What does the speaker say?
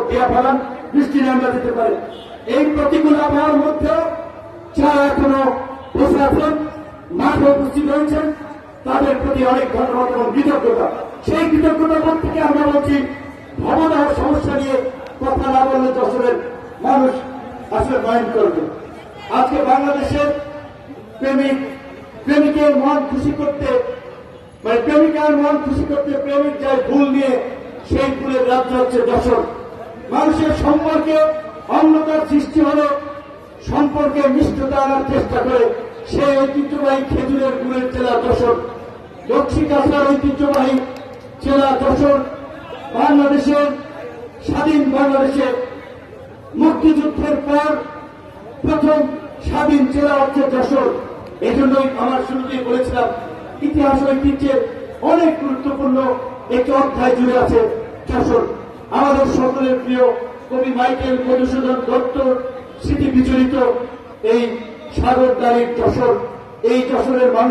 দিয়া ফেলান, বৃষ্টি নামা যেতে পারে। এই প্রতিকূল আবহাওয়ার মধ্যে যারা এখনো বসে আছেন, মাঠে উপস্থিত হয়েছেন, তাদের প্রতি অনেক ধন্যবাদ এবং কৃতজ্ঞতা। সেই কৃতজ্ঞতা বোধ থেকে আমরা বলছি, ভবদাহ সমস্যা নিয়ে কথা না বললে যশোরের মানুষ আসলে মাইন্ড করবে। আজকে বাংলাদেশের প্রেমিকের মন খুশি করতে, মানে প্রেমিকার মন খুশি করতে প্রেমিক যায় ভুল নিয়ে, সেই ভুলের রাজ্য হচ্ছে যশোর। মানুষের সম্পর্কে অন্ধকার সৃষ্টি হলে সম্পর্কে মিষ্টতা আনার চেষ্টা করে সেই ঐতিহ্যবাহী খেজুরের গুড়ের জেলা যশোর, লক্ষ্মী কাছার ঐতিহ্যবাহী জেলা যশোর। বাংলাদেশের স্বাধীন বাংলাদেশে মুক্তিযুদ্ধের পর প্রথম স্বাধীন জেলা হচ্ছে যশোর। এই জন্যই আমার শুরুতেই বলেছিলাম, ইতিহাস ঐতিহ্যের অনেক গুরুত্বপূর্ণ একটি অধ্যায় জুড়ে আছে যশোর। আমাদের সকলের প্রিয় কবি মাইকেল মধুসূদন দত্ত স্মৃতি বিচলিত এই সাগরদাঁড়ির যশোর, এই যশোরের মানুষ